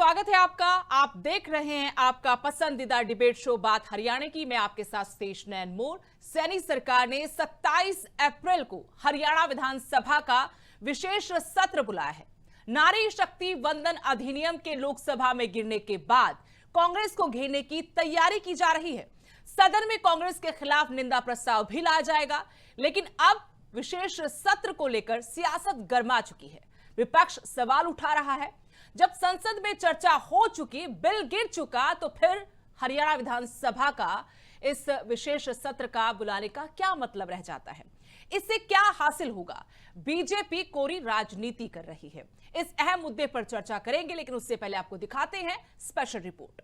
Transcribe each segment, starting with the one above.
स्वागत है आपका। आप देख रहे हैं आपका पसंदीदा डिबेट शो बात हरियाणा की। मैं आपके साथ स्टेज नैन मोर। सैनी सरकार ने 27 अप्रैल को हरियाणा विधानसभा का विशेष सत्र बुलाया है। नारी शक्ति वंदन अधिनियम के लोकसभा में गिरने के बाद कांग्रेस को घेरने की तैयारी की जा रही है। सदन में कांग्रेस के खिलाफ निंदा प्रस्ताव भी लाया जाएगा, लेकिन अब विशेष सत्र को लेकर सियासत गर्मा चुकी है। विपक्ष सवाल उठा रहा है, जब संसद में चर्चा हो चुकी, बिल गिर चुका, तो फिर हरियाणा विधानसभा का इस विशेष सत्र का बुलाने का क्या मतलब रह जाता है? इससे क्या हासिल होगा? बीजेपी कोरी राजनीति कर रही है। इस अहम मुद्दे पर चर्चा करेंगे, लेकिन उससे पहले आपको दिखाते हैं स्पेशल रिपोर्ट।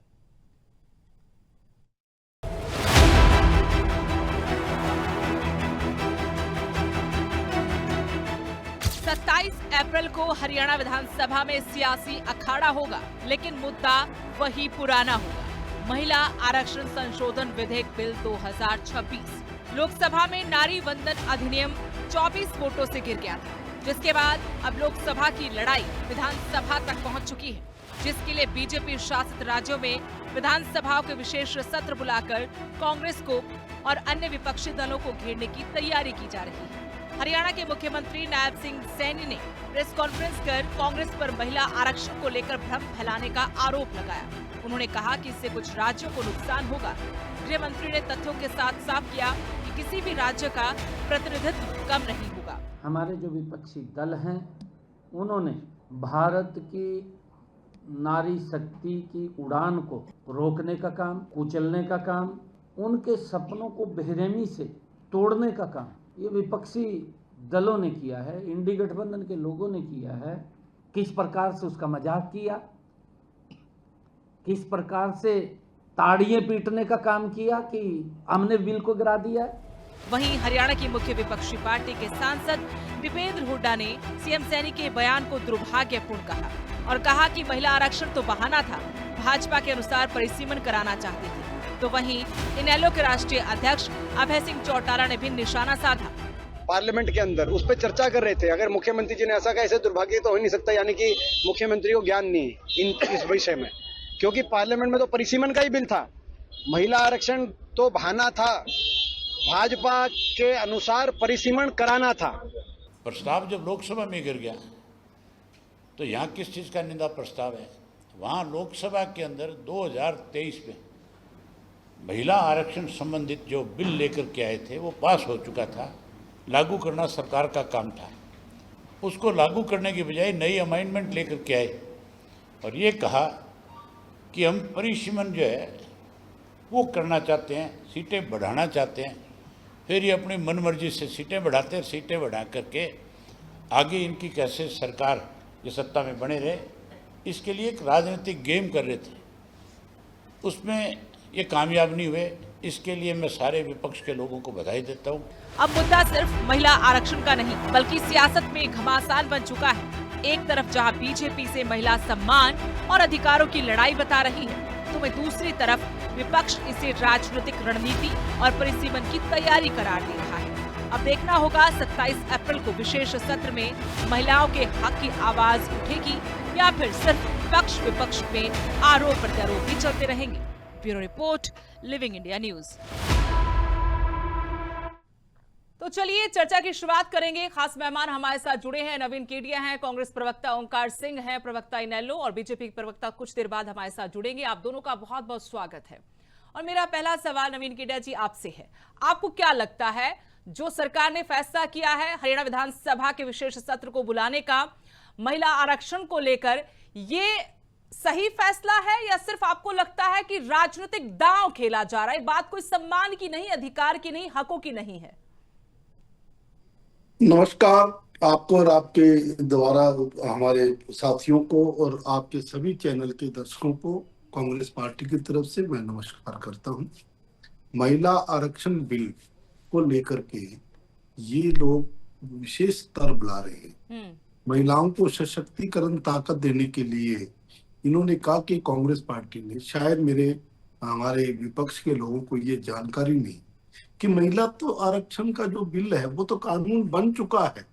27 अप्रैल को हरियाणा विधानसभा में सियासी अखाड़ा होगा, लेकिन मुद्दा वही पुराना होगा। महिला आरक्षण संशोधन विधेयक बिल 2026 लोकसभा में नारी वंदन अधिनियम 24 वोटों से गिर गया था, जिसके बाद अब लोकसभा की लड़ाई विधानसभा तक पहुंच चुकी है, जिसके लिए बीजेपी शासित राज्यों में विधानसभाओं के विशेष सत्र बुलाकर कांग्रेस को और अन्य विपक्षी दलों को घेरने की तैयारी की जा रही है। हरियाणा के मुख्यमंत्री नायब सिंह सैनी ने प्रेस कॉन्फ्रेंस कर कांग्रेस पर महिला आरक्षण को लेकर भ्रम फैलाने का आरोप लगाया। उन्होंने कहा कि इससे कुछ राज्यों को नुकसान होगा। गृह मंत्री ने तथ्यों के साथ साफ किया कि किसी भी राज्य का प्रतिनिधित्व कम नहीं होगा। हमारे जो विपक्षी दल हैं, उन्होंने भारत की नारी शक्ति की उड़ान को रोकने का काम, कुचलने का काम, उनके सपनों को बेरहमी से तोड़ने का काम ये विपक्षी दलों ने किया है, इंडी गठबंधन के लोगों ने किया है। किस प्रकार से उसका मजाक किया, किस प्रकार से ताड़ियां पीटने का काम किया कि हमने बिल को गिरा दिया। वहीं हरियाणा की मुख्य विपक्षी पार्टी के सांसद दीपेंद्र हुड्डा ने सीएम सैनी के बयान को दुर्भाग्यपूर्ण कहा और कहा कि महिला आरक्षण तो बहाना था, भाजपा के अनुसार परिसीमन कराना चाहती थी। तो वहीं इनेलो के राष्ट्रीय अध्यक्ष अभय सिंह चौटाला ने भी निशाना साधा। पार्लियामेंट के अंदर उस पर चर्चा कर रहे थे, अगर मुख्यमंत्री जी ने ऐसा कहा, ऐसे दुर्भाग्य तो हो नहीं सकता, यानी कि मुख्यमंत्री को ज्ञान नहीं है इस विषय में, क्योंकि पार्लियामेंट में तो परिसीमन का ही बिल था। महिला आरक्षण तो बहाना था, भाजपा के अनुसार परिसीमन कराना था। प्रस्ताव जब लोकसभा में गिर गया तो यहाँ किस चीज का निंदा प्रस्ताव है? वहाँ लोकसभा के अंदर 2023 में महिला आरक्षण संबंधित जो बिल लेकर के आए थे वो पास हो चुका था। लागू करना सरकार का काम था। उसको लागू करने की बजाय नई अमेंडमेंट लेकर के आए और ये कहा कि हम परिसीमन जो है वो करना चाहते हैं, सीटें बढ़ाना चाहते हैं। फिर ये अपनी मनमर्जी से सीटें बढ़ाते, सीटें बढ़ा करके आगे इनकी कैसे सरकार ये सत्ता में बने रहे, इसके लिए एक राजनीतिक गेम कर रहे थे। उसमें ये कामयाब नहीं हुए। इसके लिए मैं सारे विपक्ष के लोगों को बधाई देता हूँ। अब मुद्दा सिर्फ महिला आरक्षण का नहीं, बल्कि सियासत में घमासान बन चुका है। एक तरफ जहां बीजेपी से महिला सम्मान और अधिकारों की लड़ाई बता रही है, तो वहीं दूसरी तरफ विपक्ष इसे राजनीतिक रणनीति और परिसीमन की तैयारी करार दे रहा है। अब देखना होगा 27 अप्रैल को विशेष सत्र में महिलाओं के हक की आवाज उठेगी या फिर सिर्फ पक्ष विपक्ष में आरोप प्रत्यारोप भी चलते रहेंगे। Bureau report, living India news. तो चलिए चर्चा की शुरुआत करेंगे। खास मेहमान हमारे साथ जुड़े हैं, नवीन केडिया हैं, कांग्रेस प्रवक्ता ओंकार सिंह हैं, प्रवक्ता इनेलो, और बीजेपी के प्रवक्ता कुछ देर बाद हमारे साथ जुड़ेंगे। आप दोनों का बहुत बहुत स्वागत है। और मेरा पहला सवाल नवीन केडिया जी आपसे है, आपको क्या लगता है जो सरकार ने फैसला किया है हरियाणा विधानसभा के विशेष सत्र को बुलाने का महिला आरक्षण को लेकर, ये सही फैसला है या सिर्फ आपको लगता है कि राजनीतिक दांव खेला जा रहा है? बात कोई सम्मान की नहीं, अधिकार की नहीं, हकों की नहीं है। नमस्कार आपको और आपके द्वारा हमारे साथियों को और आपके सभी चैनल के दर्शकों को कांग्रेस पार्टी की तरफ से मैं नमस्कार करता हूं। महिला आरक्षण बिल को लेकर के ये लोग विशेष स्तर बुला रहे हैं। महिलाओं को सशक्तिकरण ताकत देने के लिए इन्होंने कहा कि कांग्रेस पार्टी ने, शायद हमारे विपक्ष के लोगों को ये जानकारी नहीं कि महिला तो आरक्षण का जो बिल है वो तो कानून बन चुका है।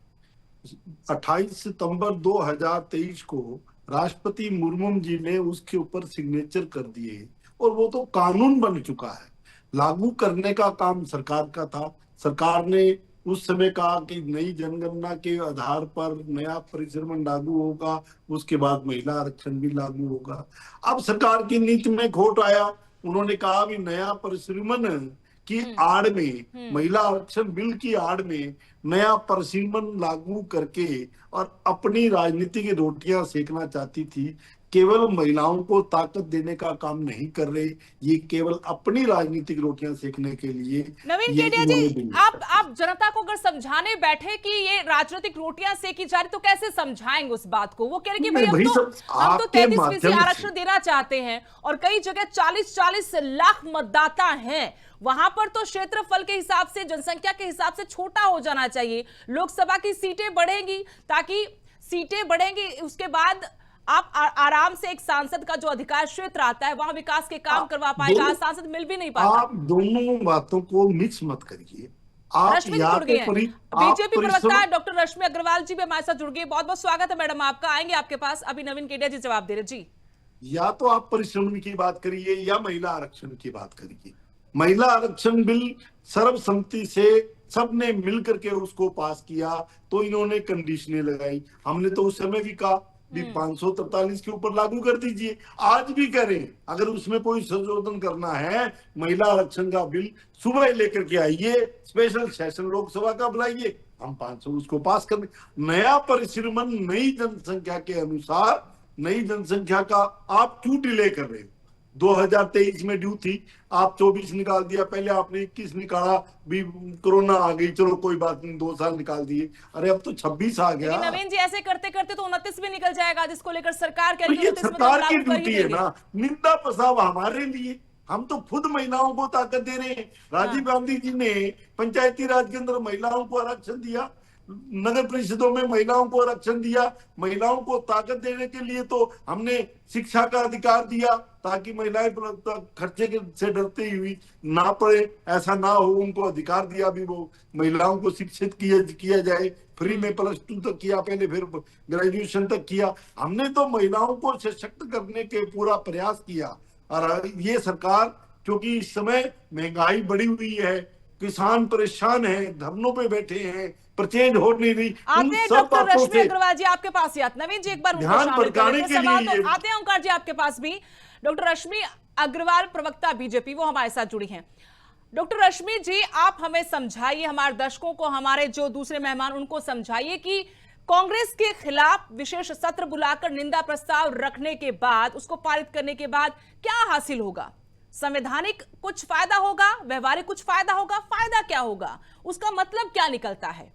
28 सितंबर 2023 को राष्ट्रपति मुर्मू जी ने उसके ऊपर सिग्नेचर कर दिए और वो तो कानून बन चुका है। लागू करने का काम सरकार का था। सरकार ने उस समय कहा कि नई जनगणना के आधार पर नया परिसरमन लागू होगा, उसके बाद महिला आरक्षण भी लागू होगा। अब सरकार की नीति में खोट आया। उन्होंने कहा भी नया परिसरमन की आड़ में, महिला आरक्षण बिल की आड़ में नया परिसरमन लागू करके और अपनी राजनीतिक रोटियां सेकना चाहती थी। केवल महिलाओं को ताकत देने का काम नहीं कर रहे, ये केवल अपनी राजनीतिक रोटियां सेकने के लिए। नवीन केडिया जी, आप जनता को अगर समझाने बैठे कि ये राजनीतिक रोटियां सेकी जा रही तो कैसे समझाएंगे उस बात को? वो कह रहे कि भाई हम तो 33% आरक्षण देना चाहते हैं और कई जगह 40-40 लाख मतदाता हैं, वहां पर तो क्षेत्रफल के हिसाब से, जनसंख्या के हिसाब से छोटा हो जाना चाहिए। लोकसभा की सीटें बढ़ेंगी, ताकि सीटें बढ़ेंगी उसके बाद आप आराम से एक सांसद का जो अधिकार क्षेत्र आता है वहां विकास के काम करवा पाएगा। सांसद मिल भी नहीं पाता। आप दोनों बातों को मिक्स मत करिए। आप रश्मि जुड़ गई हैं, बीजेपी प्रवक्ता डॉक्टर रश्मि अग्रवाल जी भी हमारे साथ जुड़ गए। बहुत बहुत स्वागत है मैडम आपका, आएंगे आपके पास। अभी नवीन केडिया जी जवाब दे रहे जी। या तो आप परिश्रम की बात करिए या महिला आरक्षण की बात करिए। महिला आरक्षण बिल सर्वसम्मति से सबने मिलकर के उसको पास किया, तो इन्होंने कंडीशनें लगाई। हमने तो उस समय भी कहा भी 543 के ऊपर लागू कर दीजिए, आज भी करें। अगर उसमें कोई संशोधन करना है, महिला आरक्षण का बिल सुबह लेकर के आइए, स्पेशल सेशन लोकसभा का बुलाइए, हम 500 उसको पास कर दें। नया परिसरमन नई जनसंख्या के अनुसार, नई जनसंख्या का आप क्यों डिले कर रहे हो? 2023 में ड्यू थी, आप 24 निकाल दिया, पहले आपने 21 निकाला, भी कोरोना आ गई, चलो कोई बात नहीं, 2 साल निकाल दिए। अरे अब तो 26 आ गया। नवीन जी ऐसे करते करते तो 29 भी निकल जाएगा, जिसको लेकर सरकार कह रही है। ये सरकार की ड्यूटी है ना, निंदा प्रस्ताव हमारे लिए। हम तो खुद महिलाओं को ताकत दे रहे हैं। राजीव गांधी जी ने पंचायती राज के अंदर महिलाओं को आरक्षण दिया, नगर परिषदों में महिलाओं को आरक्षण दिया। महिलाओं को ताकत देने के लिए तो हमने शिक्षा का अधिकार दिया, ताकि महिलाएं खर्चे से डरती हुई ना पड़े, ऐसा ना हो, उनको अधिकार दिया भी वो महिलाओं को शिक्षित किया जाए। फ्री में +2 तक किया, पहले फिर ग्रेजुएशन तक किया। हमने तो महिलाओं को सशक्त करने के पूरा प्रयास किया। और ये सरकार, क्योंकि इस समय महंगाई बढ़ी हुई है, किसान परेशान है, धरनों पे बैठे हैं, परचेज हो नहीं रही, उन सब बातों से अग्रवाल जी आपके पास ही आते। नवीन जी एक बार ध्यान भटकाने के लिए आते हैं। ओंकार जी आपके पास भी डॉक्टर रश्मि अग्रवाल प्रवक्ता बीजेपी, वो हमारे साथ जुड़ी हैं। डॉक्टर रश्मि जी, आप हमें समझाइए, हमारे दर्शकों को, हमारे जो दूसरे मेहमान उनको समझाइए कि कांग्रेस के खिलाफ विशेष सत्र बुलाकर निंदा प्रस्ताव रखने के बाद, उसको पारित करने के बाद क्या हासिल होगा? संवैधानिक कुछ फायदा होगा, व्यवहारिक कुछ फायदा होगा? फायदा क्या होगा, उसका मतलब क्या निकलता है?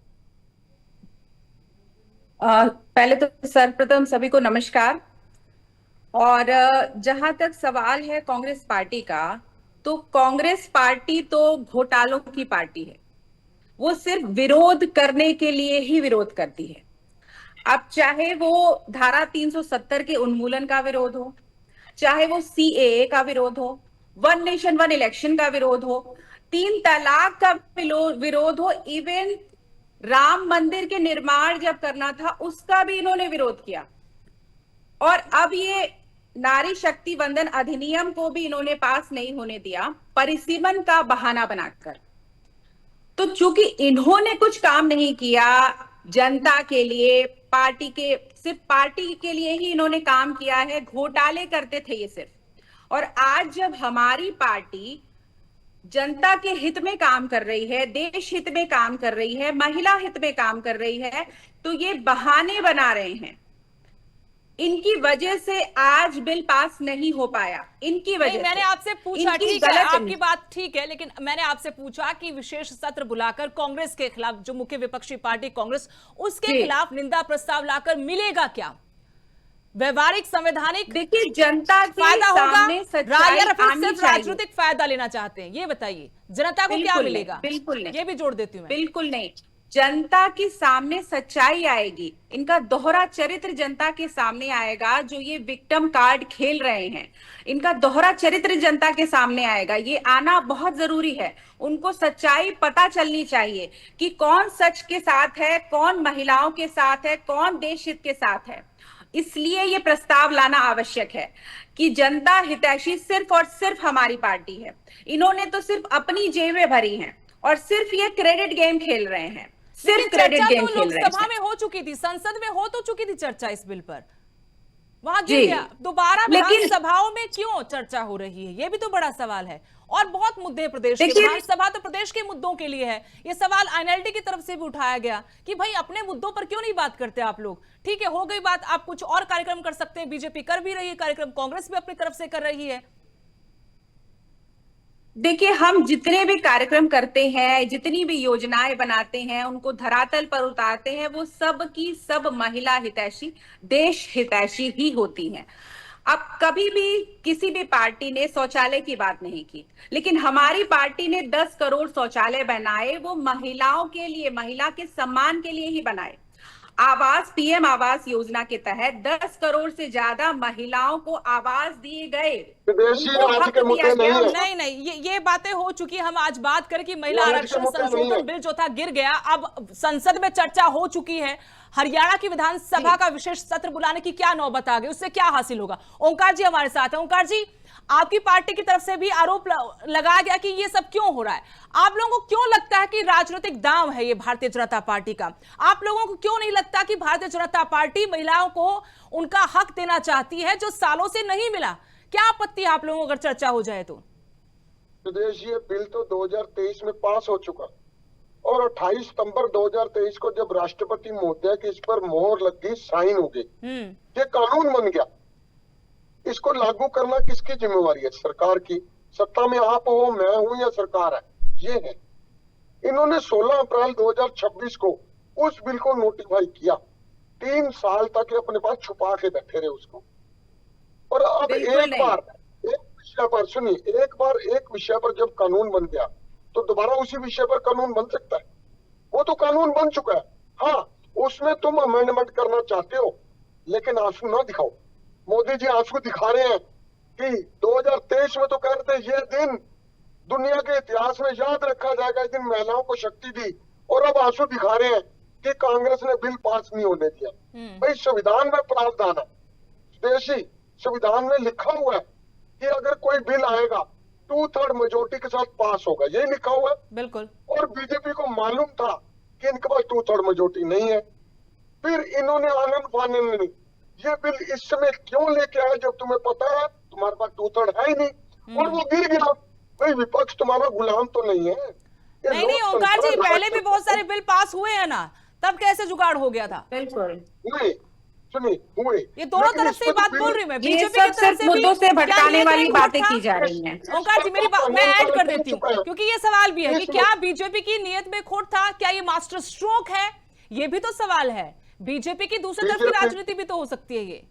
पहले तो सर्वप्रथम सभी को नमस्कार। और जहां तक सवाल है कांग्रेस पार्टी का, तो कांग्रेस पार्टी तो घोटालों की पार्टी है। वो सिर्फ विरोध करने के लिए ही विरोध करती है। अब चाहे वो धारा 370 के उन्मूलन का विरोध हो, चाहे वो CAA का विरोध हो, 1 नेशन 1 इलेक्शन का विरोध हो, 3 तलाक का विरोध हो, इवन राम मंदिर के निर्माण जब करना था उसका भी इन्होंने विरोध किया। और अब ये नारी शक्ति वंदन अधिनियम को भी इन्होंने पास नहीं होने दिया, परिसीमन का बहाना बनाकर। तो चूंकि इन्होंने कुछ काम नहीं किया जनता के लिए, पार्टी के, सिर्फ पार्टी के लिए ही इन्होंने काम किया है, घोटाले करते थे ये सिर्फ। और आज जब हमारी पार्टी जनता के हित में काम कर रही है, देश हित में काम कर रही है, महिला हित में काम कर रही है, तो ये बहाने बना रहे हैं। इनकी वजह से आज बिल पास नहीं हो पाया, इनकी वजह से। मैंने आपसे पूछा, ठीक है आपकी बात ठीक है, लेकिन मैंने आपसे पूछा कि विशेष सत्र बुलाकर कांग्रेस के खिलाफ, जो मुख्य विपक्षी पार्टी कांग्रेस, उसके खिलाफ निंदा प्रस्ताव लाकर मिलेगा क्या? व्यवहारिक, संवैधानिक, देखिए जनता के फायदा सामने सच्चाई होगा, आनी सिर्फ चाहिए। राजनीतिक फायदा लेना चाहते हैं? ये बताइए, जनता को क्या मिलेगा? बिल्कुल नहीं, ये भी जोड़ देती हूँ मैं। बिल्कुल नहीं, जनता के सामने सच्चाई आएगी। इनका दोहरा चरित्र जनता के सामने आएगा। जो ये विक्टिम कार्ड खेल रहे हैं, इनका दोहरा चरित्र जनता के सामने आएगा। ये आना बहुत जरूरी है। उनको सच्चाई पता चलनी चाहिए कि कौन सच के साथ है, कौन महिलाओं के साथ है, कौन देश हित के साथ है। इसलिए ये प्रस्ताव लाना आवश्यक है कि जनता हितैषी सिर्फ और सिर्फ हमारी पार्टी है। इन्होंने तो सिर्फ अपनी जेबें भरी हैं और सिर्फ ये क्रेडिट गेम खेल रहे हैं, सिर्फ क्रेडिट गेम खेल रहे हैं। लोकसभा में हो चुकी थी, संसद में हो तो चुकी थी चर्चा इस बिल पर, वहां गिर गया। दोबारा विधानसभाओं में क्यों चर्चा हो रही है, ये भी तो बड़ा सवाल है। और बहुत मुद्दे हैं प्रदेश के, विधानसभा तो प्रदेश के मुद्दों के लिए है। ये सवाल एनएलडी की तरफ से भी उठाया गया कि भाई अपने मुद्दों पर क्यों नहीं बात करते आप लोग। ठीक है, हो गई बात, आप कुछ और कार्यक्रम कर सकते हैं, बीजेपी कर भी रही है कार्यक्रम, कांग्रेस भी अपनी तरफ से कर रही है। देखिए, हम जितने भी कार्यक्रम करते हैं, जितनी भी योजनाएं बनाते हैं, उनको धरातल पर उतारते हैं, वो सब की सब महिला हितैषी, देश हितैषी ही होती हैं। अब कभी भी किसी भी पार्टी ने शौचालय की बात नहीं की, लेकिन हमारी पार्टी ने 10 करोड़ शौचालय बनाए, वो महिलाओं के लिए, महिला के सम्मान के लिए ही बनाए। आवास, पीएम आवास योजना के तहत 10 करोड़ से ज्यादा महिलाओं को आवास दिए गए। नहीं, ये बातें हो चुकी। हम आज बात करें कि महिला आरक्षण संशोधन बिल जो था गिर गया, अब संसद में चर्चा हो चुकी है। हरियाणा की विधानसभा का विशेष सत्र बुलाने की क्या नौबत आ गई, उससे क्या हासिल होगा? ओंकार जी हमारे साथ हैं। ओंकार जी, आपकी पार्टी की तरफ से भी आरोप लगाया गया कि ये सब क्यों हो रहा है। आप लोगों को क्यों लगता है कि राजनीतिक दांव है ये भारतीय जनता पार्टी का? आप लोगों को क्यों नहीं लगता कि भारतीय जनता पार्टी महिलाओं को उनका हक देना चाहती है जो सालों से नहीं मिला? क्या आपत्ति है आप लोगों को अगर चर्चा हो जाए तो? प्रदेश, ये बिल तो 2023 में पास हो चुका और 28 सितंबर 2023 को जब राष्ट्रपति महोदय की इस पर मोहर लग गई, साइन हो गई, ये कानून बन गया। इसको लागू करना किसकी जिम्मेवारी है? सरकार की। सत्ता में आप हो, मैं हूं या सरकार है, ये है। इन्होंने 16 अप्रैल 2026 को उस बिल को नोटिफाई किया। 3 साल तक ये अपने पास छुपा के बैठे रहे उसको। और अब एक विषय पर सुनिए, एक बार एक विषय पर जब कानून बन गया तो दोबारा उसी विषय पर कानून बन सकता है? वो तो कानून बन चुका है। हाँ, उसमें तुम अमेंडमेंट करना चाहते हो, लेकिन आंसू ना दिखाओ। मोदी जी आंसू दिखा रहे हैं कि 2023 में तो कह रहे थे ये दिन दुनिया के इतिहास में याद रखा जाएगा, इस दिन महिलाओं को शक्ति दी, और अब आंसू दिखा रहे हैं कि कांग्रेस ने बिल पास नहीं होने दिया। भाई, संविधान में प्रावधान है, देशी संविधान में लिखा हुआ है कि अगर कोई बिल आएगा 2/3 मेजोरिटी के साथ पास होगा, यही लिखा हुआ है। बिल्कुल। और बीजेपी को मालूम था कि इनके पास 2/3 मेजोरिटी नहीं है, फिर इन्होंने आनंद फानंद नहीं ये बिल इस समय क्यों लेके आए जब तुम्हें पता है तुम्हारे पास 2/3 है ही नहीं, और वो गिर गया। भाई, विपक्ष तुम्हारा गुलाम तो नहीं है। नहीं ओंकार जी, पहले भी बहुत सारे बिल पास हुए हैं ना, तब कैसे जुगाड़ हो गया था? बिल्कुल नहीं, सुनिए, हुए। ये दोनों तरफ से बात बोल रही हूँ मैं, बीजेपी की तरफ से मुद्दों से भटकाने वाली बातें की जा रही हैं। ओंकार जी, मेरी बात मैं ऐड कर देती हूँ, क्योंकि ये सवाल भी है कि क्या बीजेपी की नीयत में खोट था, क्या ये मास्टर स्ट्रोक है? ये भी तो सवाल है। बीजेपी की दूसरी तरफ की राजनीति भी तो हो सकती है ये।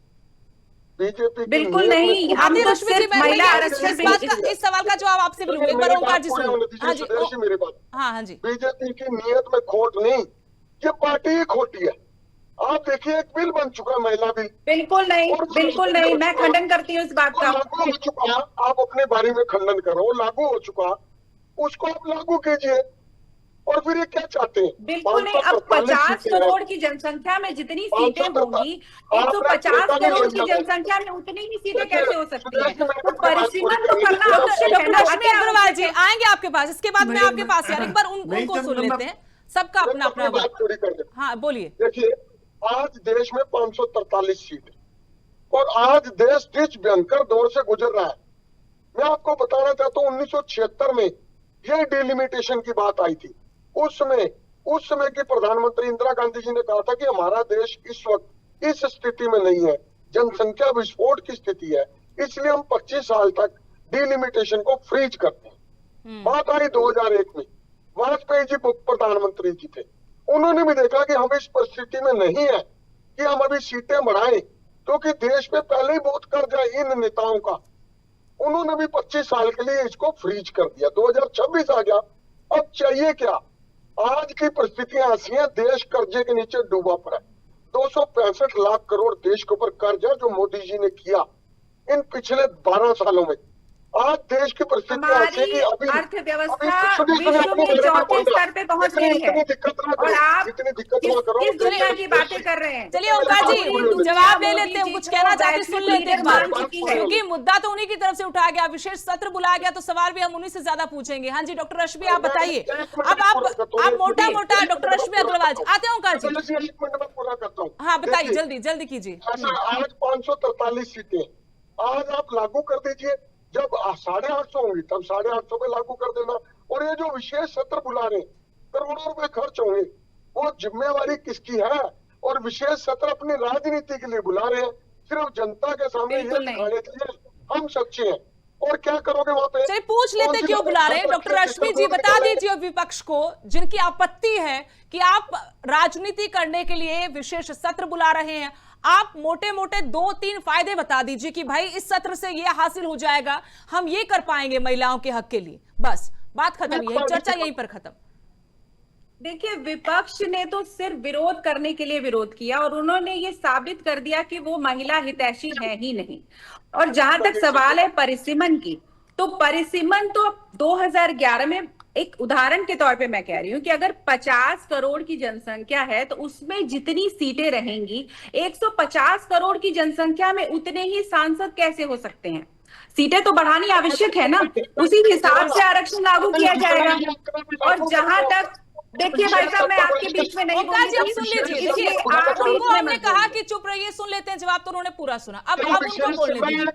बीजेपी बिल्कुल नहीं, हम तो सिर्फ महिला आरक्षण। इस सवाल का जवाब आपसे भी लूंगी, एक बार ओंकार जी सुनो। हाँ जी, मेरी बात। हाँ जी, बीजेपी की नीयत में खोट नहीं, ये पार्टी ही खोटी है। आप देखिए, एक बिल बन चुका है, महिला बिल। बिल्कुल नहीं, बिल्कुल नहीं, मैं खंडन करती हूँ इस बात का। लागू हो चुका, आप अपने बारे में खंडन करो, लागू हो चुका, उसको आप लागू कीजिए। और फिर ये क्या चाहते हैं? बिल्कुल नहीं। अब 50 करोड़ की जनसंख्या में जितनी सीटें होंगी, 150 करोड़ की जनसंख्या में उतनी ही सीटें कैसे हो सकती हैं? तो परिसीमन तो करना आवश्यक है ना। रश्मि अग्रवाल जी आएंगे आपके पास, इसके बाद मैं आपके पास यार एक बार उनको सुन लेते हैं, सबका अपना अपना बात पूरी कर देते। हाँ बोलिए। देखिए, आज देश में 543 सीट है और आज देश जिस भयंकर दौर से गुजर रहा है, मैं आपको बताना चाहता हूँ 1976 में यह डिलिमिटेशन की बात आई थी। उस समय की प्रधानमंत्री इंदिरा गांधी जी ने कहा था कि हमारा देश इस वक्त इस स्थिति में नहीं है, जनसंख्या विस्फोट की स्थिति है, इसलिए हम 25 साल तक डिलिमिटेशन को फ्रीज करते हैं। बात आई 2001 में, वाजपेयी जी प्रधानमंत्री जी थे, उन्होंने भी देखा कि हम इस परिस्थिति में नहीं है कि हम अभी सीटें बढ़ाएं, क्योंकि देश पे पहले ही बहुत कर्जा है इन नेताओं का। उन्होंने भी 25 साल के लिए इसको फ्रीज कर दिया। 2026 आ गया, अब चाहिए क्या? आज की परिस्थितियां ऐसी हैं, देश कर्जे के नीचे डूबा पड़ा है। 265 लाख करोड़ देश के ऊपर कर्जा जो मोदी जी ने किया इन पिछले 12 सालों में, आज देश की परिस्थिति ऐसी है कि हमारी अर्थव्यवस्था विश्व में चौथे स्तर पे पहुंच गई है और आप इतनी दिक्कत ना करो। किस दुनिया की बातें कर रहे हैं? चलिए ओंकार जी जवाब ले लेते हैं, कुछ कहना चाहते सुन लेते हैं एक बार, चुकी है। क्योंकि मुद्दा तो उन्हीं की तरफ से उठाया गया, विशेष सत्र बुलाया गया, तो सवाल भी हम उन्हीं से ज्यादा पूछेंगे। हाँ जी डॉक्टर रश्मि आप बताइए, अब आप मोटा मोटा डॉक्टर रश्मि अग्रवाल जी आते हैं ओंकार जी। एक मिनट में पूरा करता हूँ। हाँ बताइए, जल्दी जल्दी कीजिए। आज 543 सीटें आज आप लागू कर दीजिए, जब 850 होंगी तब 850 पे लागू कर देना। और ये जो विशेष सत्र बुला रहे करोड़ों रुपए खर्च होंगे, वो जिम्मेवारी किसकी है? और विशेष सत्र अपनी राजनीति के लिए बुला रहे हैं, सिर्फ जनता के सामने ये दिखाने के लिए हम सच्चे हैं। और क्या करोगे वहां पे? चलिए पूछ लेते क्यों बुला रहे हैं। डॉक्टर रश्मि जी बता दीजिए विपक्ष को जिनकी आपत्ति है कि आप राजनीति करने के लिए विशेष सत्र बुला रहे हैं, आप मोटे मोटे 2-3 फायदे बता दीजिए कि भाई इस सत्र से ये हासिल हो जाएगा, हम ये कर पाएंगे महिलाओं के हक के लिए, बस बात खत्म, यही चर्चा यहीं पर खत्म। देखिए विपक्ष ने तो सिर्फ विरोध करने के लिए विरोध किया और उन्होंने ये साबित कर दिया कि वो महिला हितैषी है ही नहीं। और जहां तक सवाल है परिसीमन की, तो परिसीमन तो 2011 में एक उदाहरण के तौर पे मैं कह रही हूँ कि अगर 50 करोड़ की जनसंख्या है तो उसमें जितनी सीटें रहेंगी 150 करोड़ की जनसंख्या में उतने ही सांसद कैसे हो सकते हैं? सीटें तो बढ़ानी आवश्यक है ना, उसी हिसाब से आरक्षण लागू किया जाएगा। और जहां तक देखिए भाई साहब मैं आपके बीच में नहीं ओंकार जी अब सुन लीजिए, देखिए उनको हमने कहा कि चुप रहिए, सुन लेते हैं जवाब, तो उन्होंने पूरा सुना, अब उनको बोलने दीजिए।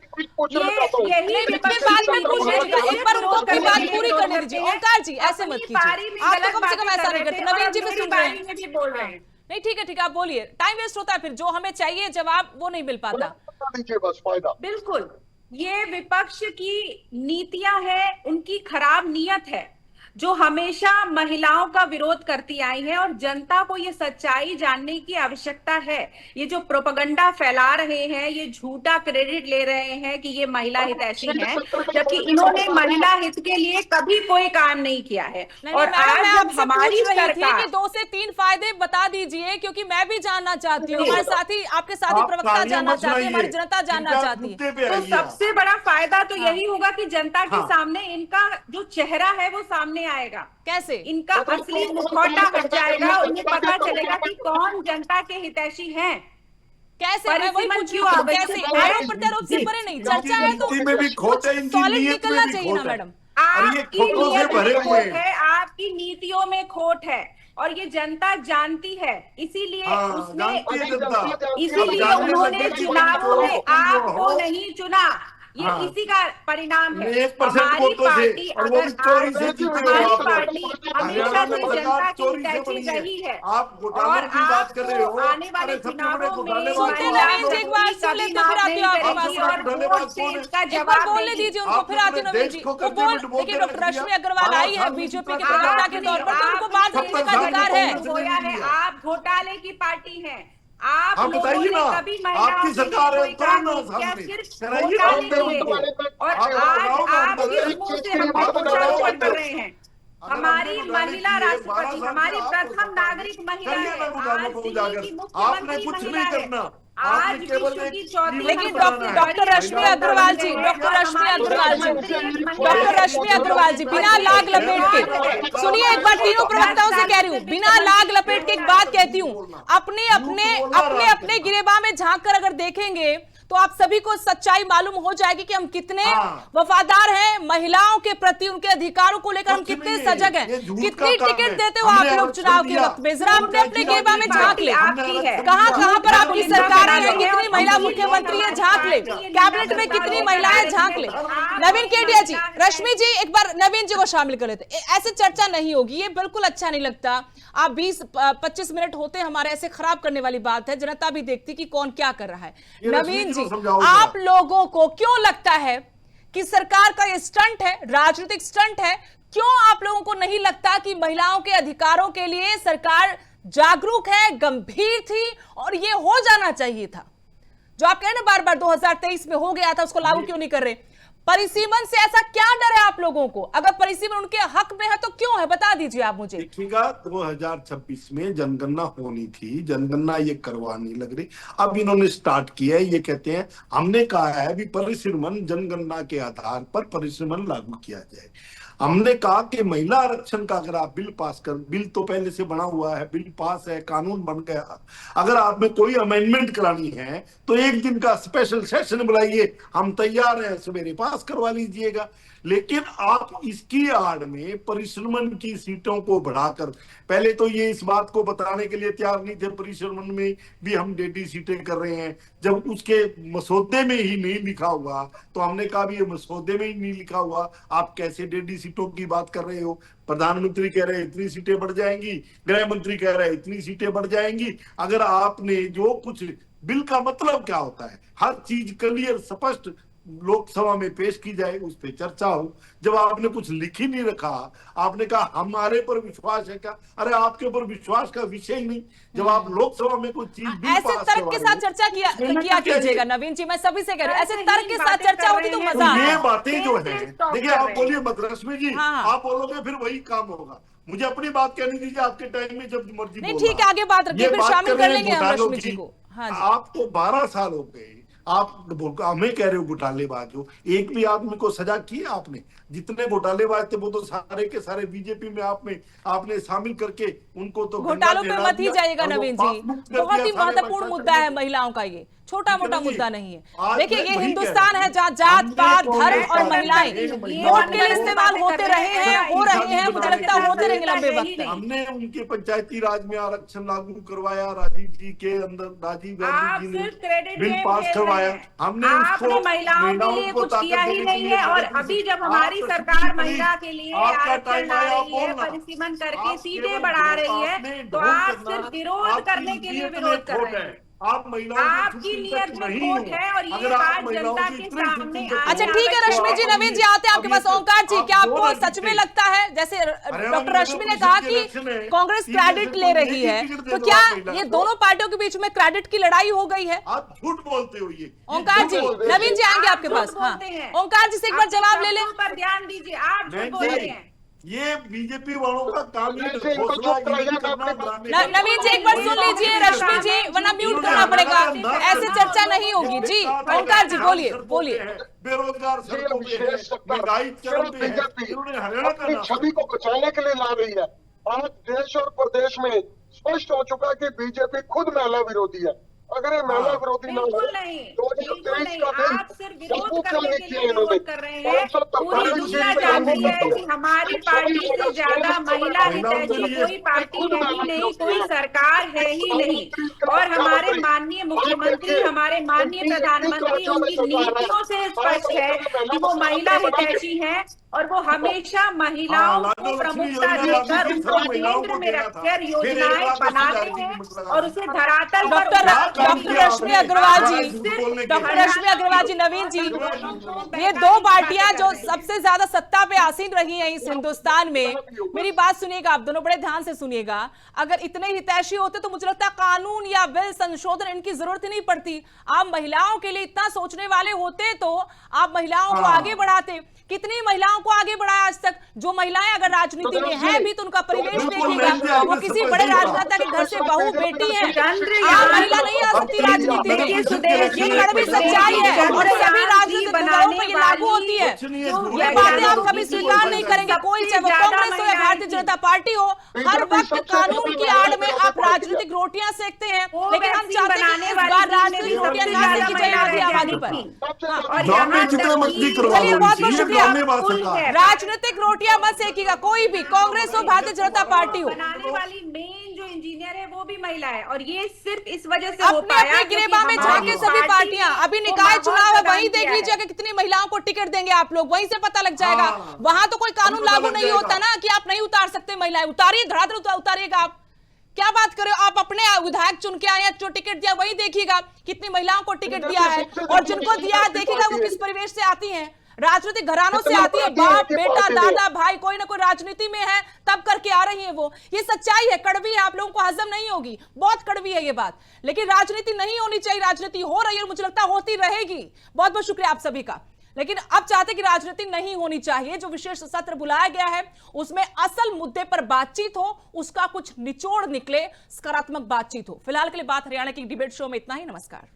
एक बार उनको अपनी बात पूरी करने दीजिए। ओंकार जी ऐसे मत कीजिए, आप तो कम से कम ऐसा नहीं करते। नवीन जी भी सुन रहे हैं, नहीं ठीक है आप बोलिए, टाइम वेस्ट होता है, फिर जो हमें चाहिए जवाब वो नहीं मिल पाता। बिल्कुल, ये विपक्ष की नीतियां हैं, उनकी खराब नीयत है जो हमेशा महिलाओं का विरोध करती आई है। और जनता को ये सच्चाई जानने की आवश्यकता है। ये जो प्रोपेगेंडा फैला रहे हैं, ये झूठा क्रेडिट ले रहे हैं कि ये महिला हितैषी हैं, जबकि इन्होंने महिला हित के लिए कभी कोई काम नहीं किया है। और आज हमारी सरकार 2 से 3 फायदे बता दीजिए, क्योंकि मैं भी जानना चाहती हूँ, हमारे साथी आपके साथी प्रवक्ता जानना चाहती है, हमारी जनता जानना चाहती है। तो सबसे बड़ा फायदा तो यही होगा कि जनता के सामने इनका जो चेहरा है वो सामने आएगा। कैसे? इनका असली मुखौटा हट जाएगा, उन्हें पता चलेगा कि कौन जनता के हितैषी हैं। कैसे? मैं वही पूछ रही हूँ, कैसे? आरोप प्रत्यारोप से परे नहीं, चर्चा है तो सॉलिड निकलना चाहिए ना मैडम। आपकी नीयत में खोट है, आपकी नीतियों में खोट है और ये जनता जानती है, इसीलिए उन्होंने चुनावों में आपको नहीं चुना। ये इसी का परिणाम है। हमारी पार्टी हमारी पार्टी हमेशा से जनता की हितैषी रही है और आपको आने वाले चुनावों में इसका जवाब बोलने दीजिए उनको, फिर आती नवीन जी वो बोल। देखिए डॉक्टर रश्मि अग्रवाल आई है बीजेपी के प्रवक्ता के तौर पर, तो उनको बात करने का अधिकार है। आप घोटाले की पार्टी हैं, आप बताइए ना, आपकी सरकार है, और आज आप किस मुंह से हमको दोषारोपण कर रहे हैं? हमारी महिला राष्ट्रपति, हमारी प्रथम नागरिक महिला है, आज दिल्ली की मुख्यमंत्री महिला है, आज विश्व की चौथी। लेकिन डॉक्टर रश्मि अग्रवाल जी, डॉक्टर रश्मि अग्रवाल जी बिना लाग लपेट के सुनिए, एक बार तीनों प्रवक्ताओं से कह रही हूँ, बिना लाग लपेट के एक बात कहती हूँ, अपने अपने गिरेबान में झांक कर अगर देखेंगे तो आप सभी को सच्चाई मालूम हो जाएगी कि हम कितने वफादार हैं महिलाओं के प्रति, उनके अधिकारों को लेकर हम कितने सजग हैं। कितनी टिकट देते हो आप लोग चुनाव के वक्त में, जरा अपने अपने गेबा में झांक ले, कहां पर आपकी सरकारें हैं, कितनी महिला मुख्यमंत्री है झांक ले, कैबिनेट में कितनी महिलाएं झांक ले। नवीन केडिया जी, रश्मि जी एक बार नवीन जी को शामिल कर लेते, ऐसे चर्चा नहीं होगी, ये बिल्कुल अच्छा नहीं लगता। आप 20-25 मिनट होते हमारे ऐसे खराब करने वाली बात है, जनता भी देखती कि कौन क्या कर रहा है। नवीन जी आप लोगों को क्यों लगता है कि सरकार का ये स्टंट है, राजनीतिक स्टंट है? क्यों आप लोगों को नहीं लगता कि महिलाओं के अधिकारों के लिए सरकार जागरूक है, गंभीर थी और ये हो जाना चाहिए था? जो आप कह रहे हैं बार बार 2023 में हो गया था, उसको लागू क्यों नहीं कर रहे? परिसीमन से ऐसा क्या डर है आप लोगों को? अगर परिसीमन उनके हक में है तो क्यों है, बता दीजिए आप मुझे। देखिएगा 2026 में जनगणना होनी थी, जनगणना ये करवानी लग रही, अब इन्होंने स्टार्ट किया है। ये कहते हैं हमने कहा है भी परिसीमन जनगणना के आधार पर परिसीमन लागू किया जाए। हमने कहा कि महिला आरक्षण का अगर आप बिल पास कर, बिल तो पहले से बना हुआ है, बिल पास है, कानून बन गया, अगर आप में कोई अमेंडमेंट करानी है तो एक दिन का स्पेशल सेशन बुलाइए, हम तैयार हैं, सवेरे पास करवा लीजिएगा। लेकिन आप इसकी आड़ में परिसीमन की सीटों को बढ़ाकर, पहले तो ये इस बात को बताने के लिए तैयार नहीं थे परिसीमन में भी हम 1.5 सीटें कर रहे हैं, जब उसके मसौदे में ही नहीं लिखा हुआ तो हमने कहा भी ये मसौदे में ही नहीं लिखा हुआ, आप कैसे 1.5 सीटों की बात कर रहे हो। प्रधानमंत्री कह रहे हैं इतनी सीटें बढ़ जाएंगी, गृह मंत्री कह रहे हैं इतनी सीटें बढ़ जाएंगी। अगर आपने जो कुछ बिल का मतलब क्या होता है, हर चीज क्लियर स्पष्ट लोकसभा में पेश की जाए, उस पर चर्चा हो। जब आपने कुछ लिख ही नहीं रखा, आपने कहा हमारे पर विश्वास है क्या? अरे आपके ऊपर विश्वास का विषय ही नहीं। जब आप लोकसभा में कोई चीज ऐसे तर्क के साथ चर्चा किया कीजिएगा नवीन जी, मैं सभी से कह रही हूँ, ऐसे तर्क के साथ चर्चा होती तो मजा ये आता। बातें जो है, देखिए आप बोलिए मत रश्मि जी, आप बोलोगे फिर वही काम होगा। मुझे अपनी बात कहनी दीजिए, आपके टाइम में जब मर्जी। नहीं ठीक है, आगे बात रखिए, फिर शामिल कर लेंगे हम रश्मि जी को। हाँ जी। आपको 12 साल हो गए, आप हमें कह रहे हो घोटालेबाज हो। एक भी आदमी को सजा की आपने? जितने घोटालेबाज थे वो तो सारे के सारे बीजेपी में आपने शामिल करके उनको तो घोटालों पे मत ही जाइएगा नवीन जी, बहुत ही महत्वपूर्ण मुद्दा है महिलाओं का, ये छोटा मोटा मुद्दा नहीं है। देखिए ये हिंदुस्तान है जहाँ जात पात धर्म और महिलाएं वोट के लिए इस्तेमाल होते रहे हैं, हो रहे हैं, मुझे लगता है होते रहेंगे लंबे वक्त। हमने उनके पंचायती राज में आरक्षण लागू करवाया, राजीव जी के अंदर, राजीव गांधी जी ने बिल पास करवाया। हमने आपने महिलाओं के लिए कुछ किया ही नहीं है। और अभी जब हमारी सरकार महिला के लिए आरक्षण ला रही है, परिसीमन करके सीटें बढ़ा रही है, तो आप सिर्फ विरोध करने के लिए विरोध कर रहे हैं। आप महिलाओं आपकी नियत में खोट है और ये बात जनता के सामने। अच्छा ठीक है रश्मि जी, नवीन जी आते हैं आपके पास। ओंकार जी, क्या आपको सच में लगता है, जैसे डॉक्टर रश्मि ने कहा कि कांग्रेस क्रेडिट ले रही है, तो क्या ये दोनों पार्टियों के बीच में क्रेडिट की लड़ाई हो गई है? आप झूठ बोलते हो ये। ओंकार जी, नवीन जी आएंगे आपके पास। हाँ ओंकार जी से एक बार जवाब ले लें। पर ध्यान दीजिए, आप झूठ बोल रहे हैं। ये बीजेपी वालों का काम है। नवीन जी एक बार सुन लीजिए रश्मि जी, वरना म्यूट करना पड़ेगा, ऐसे चर्चा नहीं होगी। जी ओंकार जी बोलिए बोलिए। बेरोजगार सड़कों पे है, महंगाई चरम पे है, इन्होंने हरियाणा का अपनी छवि को बचाने के लिए ला रही है। आज देश और प्रदेश में स्पष्ट हो चुका है कि बीजेपी खुद महिला विरोधी है। अगर ये महिला विरोधी ना हो, 2023 का आप सिर्फ विरोध करने के लिए विरोध कर रहे हैं। पूरी दुनिया जानती है कि हमारी पार्टी से ज्यादा महिला हितैषी कोई पार्टी है ही नहीं, कोई सरकार है ही नहीं। और हमारे माननीय मुख्यमंत्री, हमारे माननीय प्रधानमंत्री, उनकी नीतियों से स्पष्ट है कि वो महिला हितैषी हैं और वो हमेशा महिलाओं को प्रमुखता देकर, उनको केंद्र में रखकर योजनाएं बनाते हैं और उसे धरातल पर। डॉक्टर रश्मि अग्रवाल जी, डॉक्टर रश्मि अग्रवाल जी, नवीन जी, ये दो पार्टियां जो सबसे ज्यादा सत्ता पे आसीन रही हैं इस हिंदुस्तान में, मेरी बात सुनिएगा आप दोनों, बड़े ध्यान से सुनिएगा। अगर इतने हितैषी होते तो मुझे लगता है कानून या बिल संशोधन इनकी जरूरत ही नहीं पड़ती। आप महिलाओं के लिए इतना सोचने वाले होते तो आप महिलाओं को आगे बढ़ाते। कितनी महिलाओं को आगे बढ़ाया आज तक? जो महिलाएं अगर राजनीति में हैं भी तो उनका परिवेश देखिएगा, वो किसी बड़े राजनेता के घर से बहू बेटी है, आम महिला नहीं आ सकती राजनीति में। ये कड़वी सच्चाई है और सभी राजनीतिक दलों पर ये लागू होती है। ये बातें आप कभी स्वीकार नहीं करेंगे, कोई चाहे वो कांग्रेस हो या भारतीय जनता पार्टी हो, हर वक्त कानून की आड़ में आप राजनीतिक रोटियां सेकते हैं। लेकिन हम चाहते हैं कि इस बार राजनीतिक रोटियां ना सेकी जाए आधी आबादी पर। चलिए बहुत बहुत शुक्रिया। राजनीतिक रोटियां मत सेकिएगा कोई भी, कांग्रेस हो भारतीय जनता पार्टी हो। बनाने वाली मेन जो इंजीनियर है वो भी महिला है और ये सिर्फ इस वजह से हो पाया अपने गिरेबा में झांके सभी पार्टियां। अभी निकाय चुनाव है, वहीं देख लीजिए कि कितनी महिलाओं को टिकट देंगे आप लोग, वहीं से पता लग जाएगा। वहां तो कोई कानून लागू नहीं होता ना कि आप नहीं उतार सकते महिलाएं। उतारिए, धड़ाधड़ उतारिएगा। आप क्या बात कर रहे हो? आप अपने विधायक चुन के आए, जो टिकट दिया वही देखिएगा कितनी महिलाओं को टिकट दिया है, और जिनको दिया है देखिएगा वो किस परिवेश से आती हैं, राजनीतिक घरानों से आती है। बाप बेटा दादा भाई कोई ना कोई राजनीति में है तब करके आ रही है वो। ये सच्चाई है, कड़वी है, आप लोगों को हजम नहीं होगी, बहुत कड़वी है ये बात। लेकिन राजनीति नहीं होनी चाहिए, राजनीति हो रही है और मुझे लगता है होती रहेगी। बहुत बहुत शुक्रिया आप सभी का। लेकिन अब चाहते कि राजनीति नहीं होनी चाहिए। जो विशेष सत्र बुलाया गया है उसमें असल मुद्दे पर बातचीत हो, उसका कुछ निचोड़ निकले, सकारात्मक बातचीत हो। फिलहाल के लिए बात हरियाणा की डिबेट शो में इतना ही। नमस्कार।